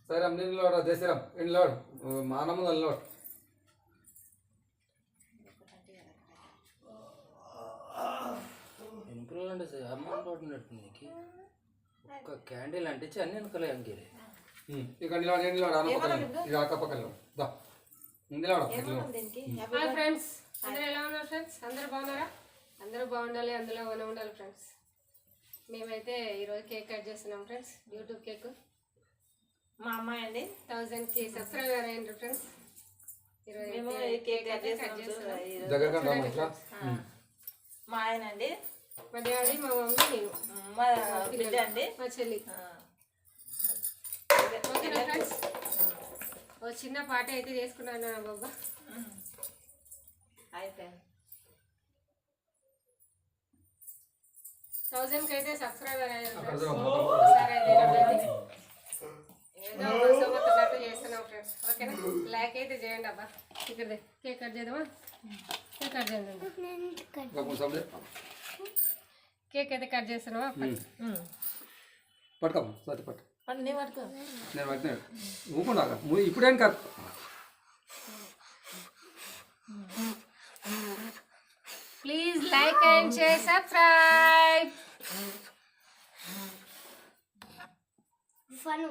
సరే నిన్నలోడు దేశరాం ఇంట్లోడు మా అన్న ముందు నిలబడు. ఇంట్లో అమౌంట్ నడుతుంది నీకు ఒక్క క్యాండిల్ అంటించి అన్ని వెనకలే అంకేది ఇక్కడ నిలబడు అన్న పక్కన ఇది అక్క పక్కన దా నిలబడు. హాయ్ ఫ్రెండ్స్, అందరూ ఎలా ఉన్నారు ఫ్రెండ్స్? అందరూ బాగున్నారా? అందరూ బాగుండాలి, అందులో ఉండాలి ఫ్రెండ్స్. మేమైతే ఈరోజు కేక్ కట్ చేస్తున్నాం ఫ్రెండ్స్. యూట్యూబ్ కేక్ మా అమ్మాయి అండి 1000కి సబ్స్క్రైబర్ అయ్యిండ్రు ఫ్రెండ్స్. ఈరోజు మేము కేక్ కట్ చేస్తున్నాం. దగ్గరగా రాము ఇట్లా. మా ఆయన అండి, మా డాడీ, మా మమ్మీ, నేను, మా బిడ్డ అండి, మా చెల్లి. ఓకేనా ఫ్రెండ్స్? ఓ చిన్న పాట అయితే చేసుకున్నాను బాబా. అయితే 1000కి అయితే సబ్స్క్రైబర్ అయ్యారు ఫ్రెండ్స్. అక్కడ సరే అయితే ఏదో ఒక సంవత్సరాలు చేస్తున్నాం ఫ్రెండ్స్. ఓకేనా? లైక్ అయితే చేయండి అబ్బా. ఇక్కడ కేక్ కట్ చేద్దామా? కేక్ కట్ చేద్దాం. కేక్ అయితే కట్ చేస్తున్నావా? పట్టుకోమ్మా సరే పట్టు. నీ పట్టుకో. నేను పట్టినాడు ఊకుండా ఇప్పుడేం కాదు. Please like and share subscribe. ఫను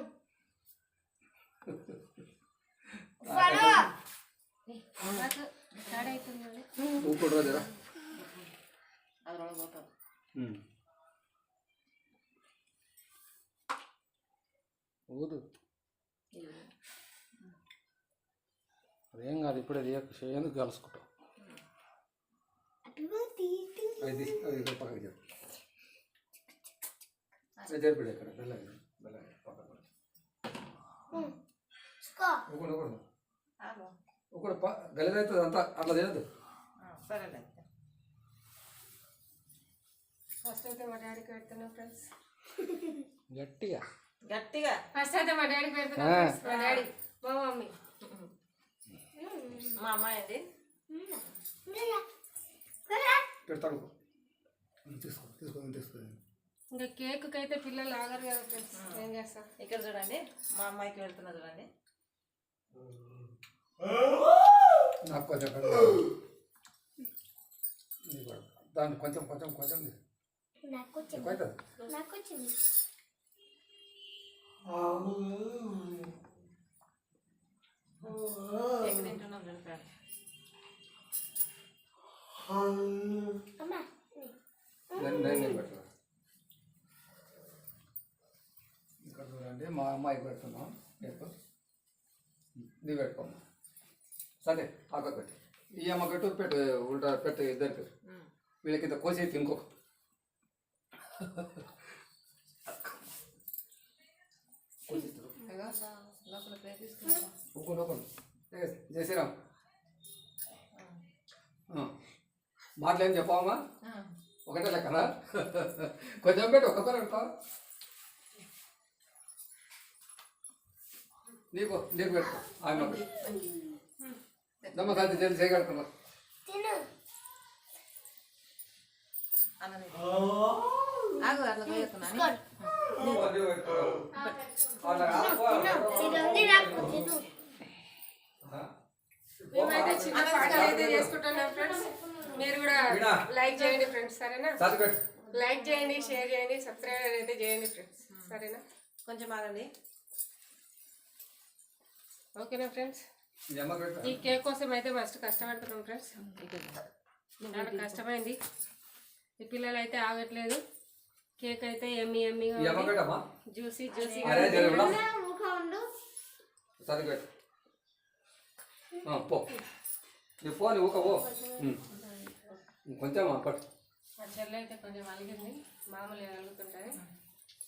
ఊకుండా జరా అది పోతాం. ఊదు అదేం కాదు, ఇప్పుడే ఎందుకు కలుసుకుంటాం. అది అది పక్కన జరిపిడు ఇక్కడ బెల్లగా బెల్లగా పక్కన ఒకటి ఒకటి గలీజ్ అవుతుంది అంతా అట్లా చేయదు. సరేలే. ఫస్ట్ అయితే మా డాడీకి పెడుతున్నాం ఫ్రెండ్స్. గట్టిగా గట్టిగా ఫస్ట్ అయితే మా డాడీకి పెడుతున్నాం ఫ్రెండ్స్. మా డాడీ, మా మమ్మీ. మా అమ్మాయి అండి, పెడతాను తీసుకో తీసుకో తీసుకో. ఇంకా కేక్ అయితే పిల్లలు ఆగరు కదా ఫ్రెండ్స్, ఏం చేస్తాం. ఇక్కడ చూడండి మా అమ్మాయికి పెడుతున్నా చూడండి. నాకు కొంచెం దాన్ని కొంచెం కొంచెం కొంచెం నాకు ఎక్కువ అవుతుంది. నాకు వచ్చింది. కేక్ తింటున్నాం చూడండి ఫ్రెండ్స్. అమ్మా నేను పెట్టాను ఇక్కడ చూడండి మా అమ్మాయికి పెడుతున్నాం. నువ్వు పెట్టుకోమ్మా. సరే ఆక పెట్టి ఈ అమ్మ కట్టు పెట్టు ఉల్టా పెట్టు ఇద్దరికి. వీళ్ళకి ఇంత కోసి తినుకో. జయశ్రీరామ్ మాటలు ఏం చెప్పావమ్మా? ఒకటే లెక్కనా? కొంచెం పెట్టి ఒక్కసారి పెడతావా? నీకు నీకు పెట్టుకో. ఆమె నమ్మకాంతి తెలిసి చేయగలుగుతున్నా. తిను. ఆగు అట్లా పోయేస్తున్నా. మేమైతే చిన్న పాటలు అయితే చేసుకుంటున్నాం ఫ్రెండ్స్. మీరు కూడా లైక్ చేయండి ఫ్రెండ్స్, సరేనా? లైక్ చేయండి, షేర్ చేయండి, సబ్స్క్రైబ్ అయితే చేయండి ఫ్రెండ్స్, సరేనా? కొంచెం ఆగండి. ఓకేనా ఫ్రెండ్స్? ఈ కేక్ కోసం అయితే మస్తు కష్టపడుతున్నాం ఫ్రెండ్స్. చాలా కష్టమైంది. ఈ పిల్లలు అయితే ఆగట్లేదు. కేక్ అయితే ఎమ్మి ఎమ్మిగా జ్యూసీ జ్యూసీగా. పో నీ ఫోన్ ఊక పో కొంచెం పట్టు. మా చెల్లి అయితే కొంచెం అలిగింది, మామూలుగా అలుగుతుంటుంది.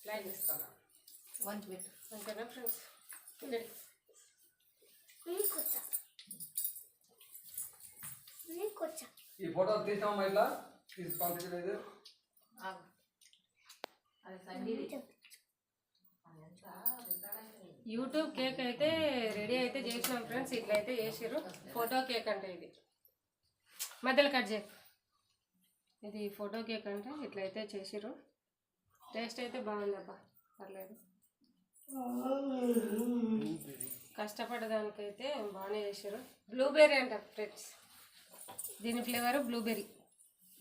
లైక్ తీసుకోవాలి. వంచి పెట్టు. ఓకేనా ఫ్రెండ్స్? ఈ ఫోటో తీసామా ఇట్లా తీసి పంపించలేదు. యూట్యూబ్ కేక్ అయితే రెడీ అయితే చేసినాం ఫ్రెండ్స్. ఇట్లా అయితే చేసారు. ఫోటో కేక్ అంటే ఇది మధ్యలో కట్ చేయ. ఇది ఫోటో కేక్ అంటే ఇట్లా అయితే చేసారు. టేస్ట్ అయితే బాగుంది అబ్బా, పర్లేదు. కష్టపడదానికైతే బాగానే చేశారు. బ్లూబెర్రీ అంట ఫ్రెండ్స్, దీని ఫ్లేవర్ బ్లూబెర్రీ.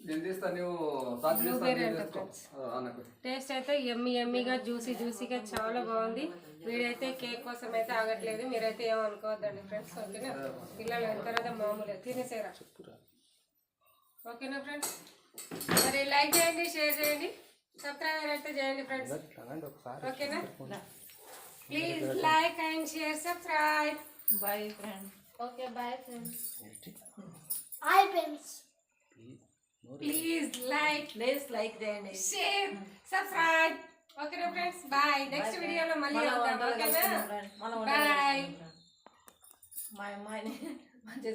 నేను తీస్తా, నువ్వు సాధ్యం బ్లూబెర్రీ అంట ఫ్రెండ్స్. అన్నకు టేస్ట్ అయితే ఎమ్మిగా జ్యూసీగా చాలా బాగుంది. వీడైతే కేక్ కోసం అయితే ఆగట్లేదు, మీరైతే ఏమనుకోవద్దండి ఫ్రెండ్స్. ఓకేనా, పిల్లలు అయిన తర్వాత మామూలుగా తినేసేరా. ఓకేనా ఫ్రెండ్స్, మరి లైక్ చేయండి, షేర్ చేయండి, సబ్స్క్రైబ్ అయితే చేయండి ఫ్రెండ్స్. ఓకేనా, please like and share, subscribe. Bye friend. Okay, bye friends. Hi friends. Please like like చేయండి. Share, subscribe. ఓకేనా ఫ్రెండ్స్, బాయ్. నెక్స్ట్ వీడియోలో మళ్ళీ వద్దాం. ఓకేనా, బాయ్. మా అమ్మాయిని మంచిగా